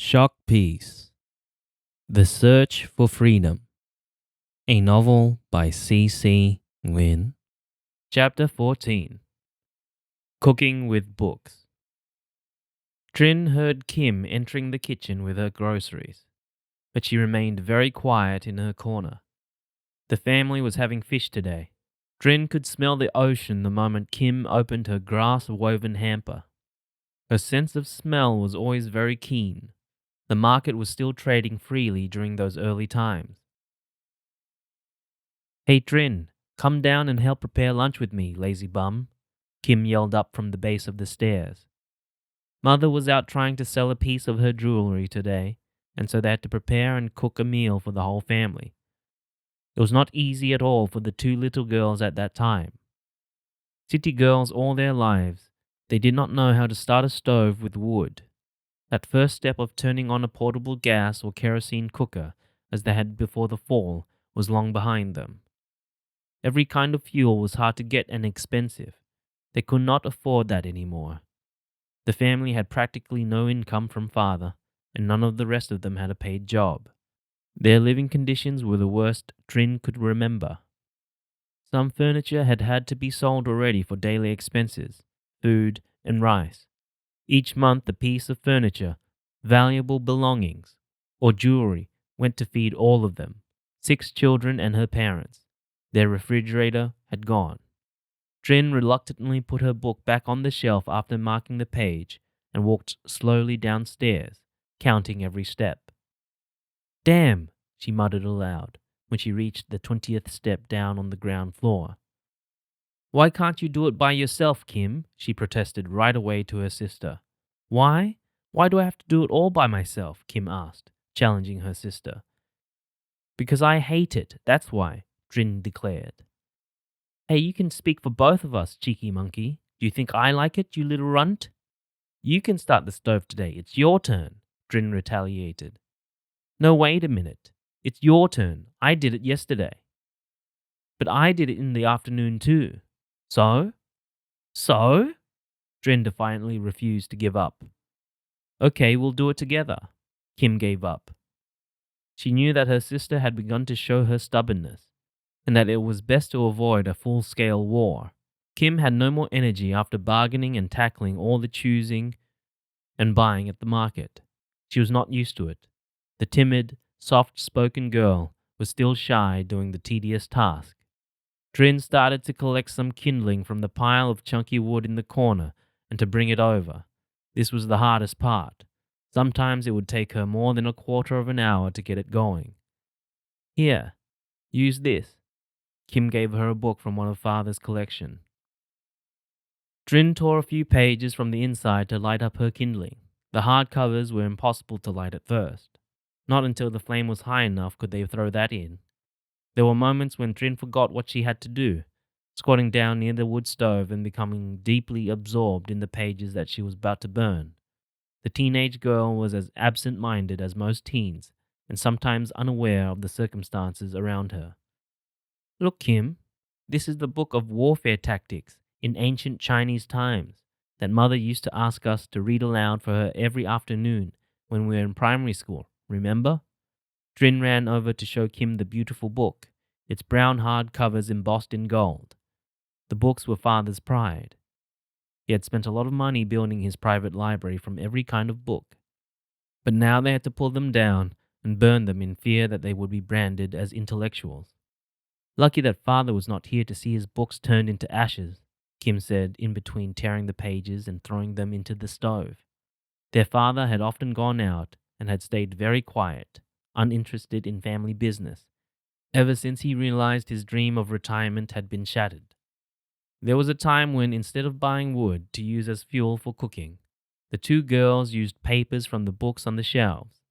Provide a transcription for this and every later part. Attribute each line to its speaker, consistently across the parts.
Speaker 1: Shock Piece: The Search for Freedom, a novel by C. Nguyen. Chapter 14: Cooking with Books. Trin heard Kim entering the kitchen with her groceries, but she remained very quiet in her corner. The family was having fish today. Trin could smell the ocean the moment Kim opened her grass-woven hamper. Her sense of smell was always very keen. The market was still trading freely during those early times. "Hey Trin, come down and help prepare lunch with me, lazy bum," Kim yelled up from the base of the stairs. Mother was out trying to sell a piece of her jewelry today, and so they had to prepare and cook a meal for the whole family. It was not easy at all for the two little girls at that time. City girls all their lives, they did not know how to start a stove with wood. That first step of turning on a portable gas or kerosene cooker, as they had before the fall, was long behind them. Every kind of fuel was hard to get and expensive. They could not afford that anymore. The family had practically no income from father, and none of the rest of them had a paid job. Their living conditions were the worst Trin could remember. Some furniture had had to be sold already for daily expenses, food and rice. Each month a piece of furniture, valuable belongings, or jewelry went to feed all of them, 6 children and her parents. Their refrigerator had gone. Trin reluctantly put her book back on the shelf after marking the page and walked slowly downstairs, counting every step. "Damn," she muttered aloud when she reached the 20th step down on the ground floor. "Why can't you do it by yourself, Kim?" she protested right away to her sister. "Why? Why do I have to do it all by myself?" Kim asked, challenging her sister. "Because I hate it, that's why," Trin declared. "Hey, you can speak for both of us, cheeky monkey. Do you think I like it, you little runt?" "You can start the stove today. It's your turn," Trin retaliated. "No, wait a minute. It's your turn. I did it yesterday." "But I did it in the afternoon too." "So?" "So?" Trin defiantly refused to give up. "Okay, we'll do it together." Kim gave up. She knew that her sister had begun to show her stubbornness, and that it was best to avoid a full-scale war. Kim had no more energy after bargaining and tackling all the choosing and buying at the market. She was not used to it. The timid, soft-spoken girl was still shy doing the tedious task. Trin started to collect some kindling from the pile of chunky wood in the corner and to bring it over. This was the hardest part. Sometimes it would take her more than a quarter of an hour to get it going. "Here, use this." Kim gave her a book from one of father's collection. Trin tore a few pages from the inside to light up her kindling. The hard covers were impossible to light at first. Not until the flame was high enough could they throw that in. There were moments when Trin forgot what she had to do, squatting down near the wood stove and becoming deeply absorbed in the pages that she was about to burn. The teenage girl was as absent-minded as most teens, and sometimes unaware of the circumstances around her. "Look, Kim, this is the book of warfare tactics in ancient Chinese times that Mother used to ask us to read aloud for her every afternoon when we were in primary school, remember?" Trin ran over to show Kim the beautiful book, its brown hard covers embossed in gold. The books were father's pride. He had spent a lot of money building his private library from every kind of book. But now they had to pull them down and burn them in fear that they would be branded as intellectuals. "Lucky that father was not here to see his books turned into ashes," Kim said in between tearing the pages and throwing them into the stove. Their father had often gone out and had stayed very quiet, uninterested in family business, ever since he realized his dream of retirement had been shattered. There was a time when, instead of buying wood to use as fuel for cooking, the two girls used papers from the books on the shelves.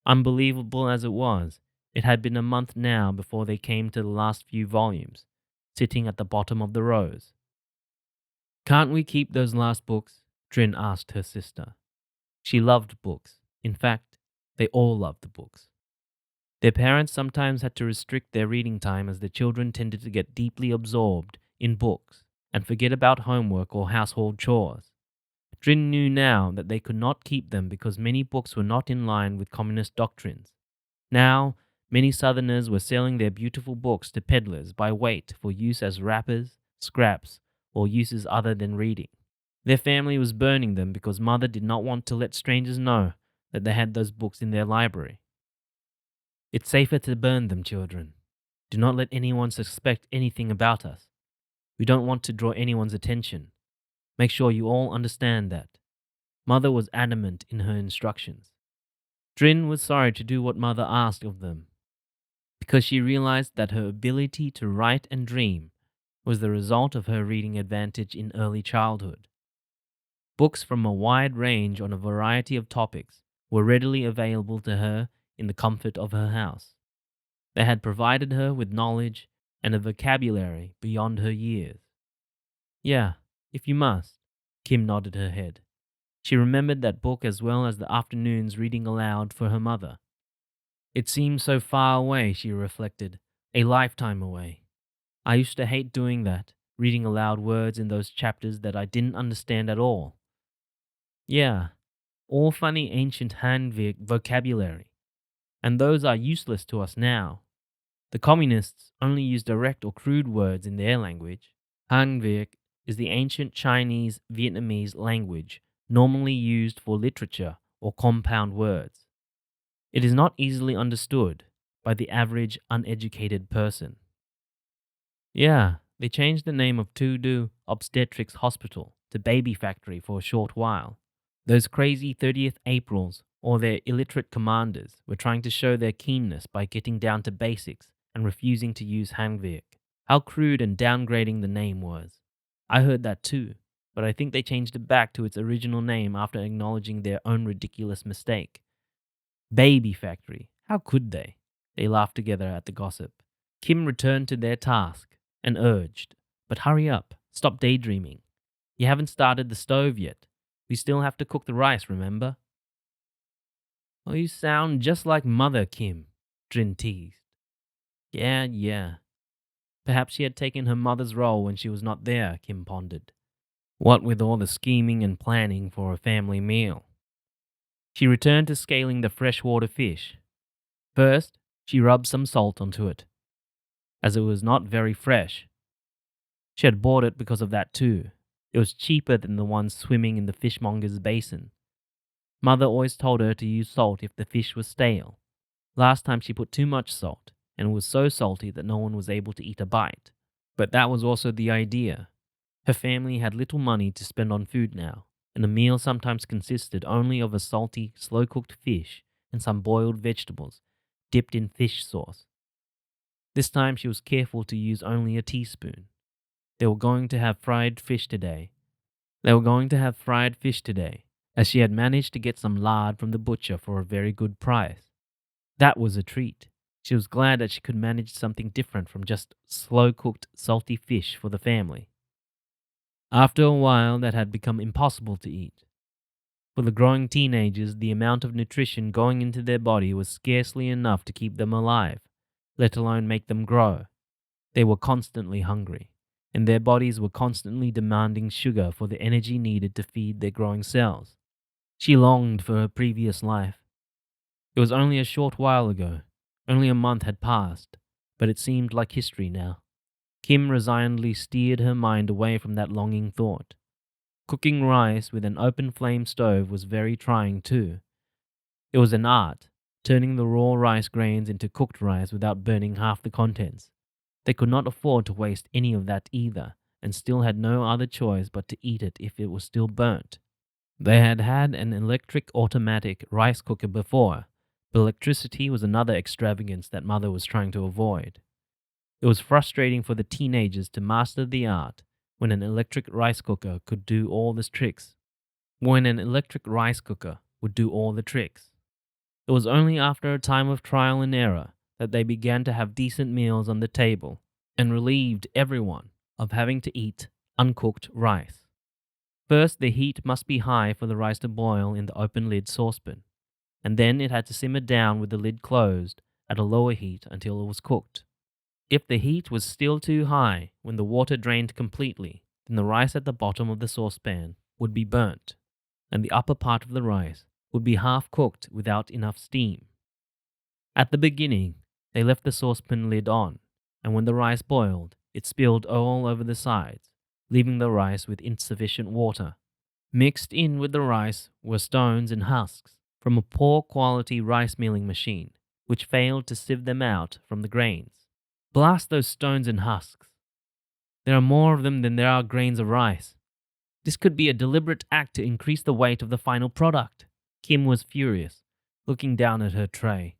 Speaker 1: Unbelievable as it was, it had been a month now before they came to the last few volumes, sitting at the bottom of the rows. "Can't we keep those last books?" Trin asked her sister. She loved books. In fact, they all loved the books. Their parents sometimes had to restrict their reading time as the children tended to get deeply absorbed in books and forget about homework or household chores. Drin knew now that they could not keep them because many books were not in line with communist doctrines. Now, many Southerners were selling their beautiful books to peddlers by weight for use as wrappers, scraps, or uses other than reading. Their family was burning them because Mother did not want to let strangers know that they had those books in their library. It's safer to burn them, children. Do not let anyone suspect anything about us. We don't want to draw anyone's attention. Make sure you all understand that. Mother was adamant in her instructions. Drin was sorry to do what Mother asked of them, because she realized that her ability to write and dream was the result of her reading advantage in early childhood. Books from a wide range on a variety of topics were readily available to her in the comfort of her house. They had provided her with knowledge and a vocabulary beyond her years. Yeah, if you must, Kim nodded her head. She remembered that book as well as the afternoons reading aloud for her mother. It seemed so far away, she reflected, a lifetime away. I used to hate doing that, reading aloud words in those chapters that I didn't understand at all. Yeah, all funny ancient Han vocabulary, and those are useless to us now. The communists only use direct or crude words in their language. Han Viet is the ancient Chinese Vietnamese language normally used for literature or compound words. It is not easily understood by the average uneducated person. Yeah, they changed the name of Tudu Obstetrics Hospital to Baby Factory for a short while. Those crazy 30th Aprils or their illiterate commanders were trying to show their keenness by getting down to basics and refusing to use Hangviek. How crude and downgrading the name was. I heard that too, but I think they changed it back to its original name after acknowledging their own ridiculous mistake. Baby Factory. How could they? They laughed together at the gossip. Kim returned to their task and urged, but hurry up, stop daydreaming. You haven't started the stove yet. We still have to cook the rice, remember? Oh, you sound just like Mother, Kim, Drin teased. Yeah. Perhaps she had taken her mother's role when she was not there, Kim pondered. What with all the scheming and planning for a family meal. She returned to scaling the freshwater fish. First, she rubbed some salt onto it, as it was not very fresh. She had bought it because of that too. It was cheaper than the one swimming in the fishmonger's basin. Mother always told her to use salt if the fish was stale. Last time she put too much salt, and it was so salty that no one was able to eat a bite. But that was also the idea. Her family had little money to spend on food now, and a meal sometimes consisted only of a salty, slow-cooked fish and some boiled vegetables, dipped in fish sauce. This time she was careful to use only a teaspoon. They were going to have fried fish today, as she had managed to get some lard from the butcher for a very good price. That was a treat. She was glad that she could manage something different from just slow-cooked salty fish for the family. After a while, that had become impossible to eat. For the growing teenagers, the amount of nutrition going into their body was scarcely enough to keep them alive, let alone make them grow. They were constantly hungry, and their bodies were constantly demanding sugar for the energy needed to feed their growing cells. She longed for her previous life. It was only a short while ago. Only a month had passed, but it seemed like history now. Kim resignedly steered her mind away from that longing thought. Cooking rice with an open flame stove was very trying too. It was an art, turning the raw rice grains into cooked rice without burning half the contents. They could not afford to waste any of that either, and still had no other choice but to eat it if it was still burnt. They had had an electric automatic rice cooker before, but electricity was another extravagance that Mother was trying to avoid. It was frustrating for the teenagers to master the art when an electric rice cooker could do all the tricks. It was only after a time of trial and error that they began to have decent meals on the table and relieved everyone of having to eat uncooked rice. First, the heat must be high for the rice to boil in the open-lid saucepan, and then it had to simmer down with the lid closed at a lower heat until it was cooked. If the heat was still too high when the water drained completely, then the rice at the bottom of the saucepan would be burnt. and the upper part of the rice would be half cooked without enough steam. At the beginning, they left the saucepan lid on, and when the rice boiled, it spilled all over the sides, leaving the rice with insufficient water. Mixed in with the rice were stones and husks from a poor quality rice milling machine, which failed to sieve them out from the grains. Blast those stones and husks. There are more of them than there are grains of rice. This could be a deliberate act to increase the weight of the final product. Kim was furious, looking down at her tray.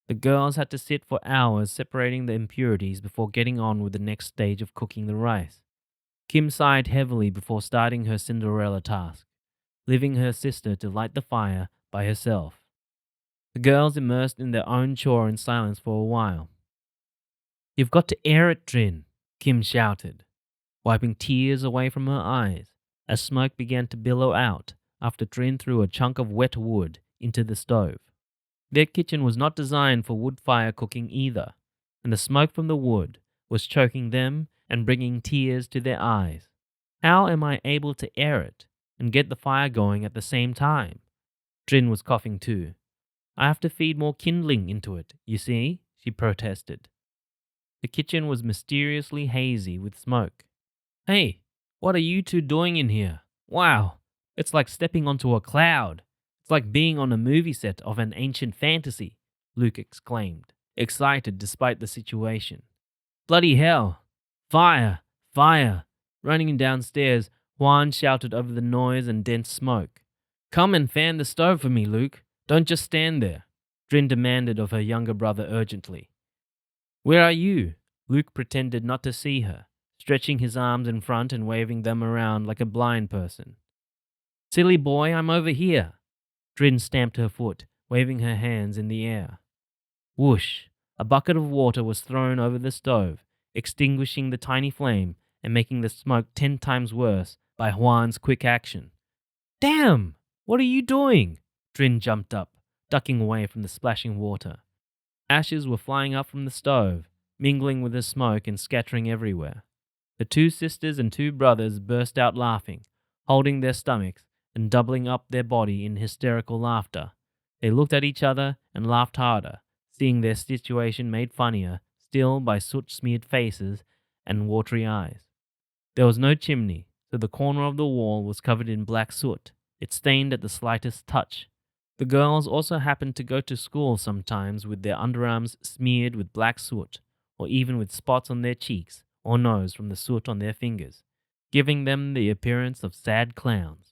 Speaker 1: The girls had to sit for hours separating the impurities before getting on with the next stage of cooking the rice. Kim sighed heavily before starting her Cinderella task, leaving her sister to light the fire by herself. The girls immersed in their own chore in silence for a while. "You've got to air it, Trin," Kim shouted, wiping tears away from her eyes as smoke began to billow out after Trin threw a chunk of wet wood into the stove. Their kitchen was not designed for wood fire cooking either, and the smoke from the wood was choking them and bringing tears to their eyes. "How am I able to air it and get the fire going at the same time?" Trin was coughing too. "I have to feed more kindling into it, you see," she protested. The kitchen was mysteriously hazy with smoke. "Hey, what are you two doing in here? Wow, it's like stepping onto a cloud. It's like being on a movie set of an ancient fantasy," Luke exclaimed, excited despite the situation. "Bloody hell! Fire! Fire!" Running downstairs, Juan shouted over the noise and dense smoke. "Come and fan the stove for me, Luke. Don't just stand there," Trin demanded of her younger brother urgently. "Where are you?" Luke pretended not to see her, stretching his arms in front and waving them around like a blind person. "Silly boy, I'm over here." Trin stamped her foot, waving her hands in the air. Whoosh! A bucket of water was thrown over the stove, extinguishing the tiny flame and making the smoke 10 times worse by Juan's quick action. "Damn! What are you doing?" Trin jumped up, ducking away from the splashing water. Ashes were flying up from the stove, mingling with the smoke and scattering everywhere. The 2 sisters and 2 brothers burst out laughing, holding their stomachs and doubling up their body in hysterical laughter. They looked at each other and laughed harder, seeing their situation made funnier still by soot-smeared faces and watery eyes. There was no chimney, so the corner of the wall was covered in black soot. It stained at the slightest touch. The girls also happened to go to school sometimes with their underarms smeared with black soot, or even with spots on their cheeks or nose from the soot on their fingers, giving them the appearance of sad clowns.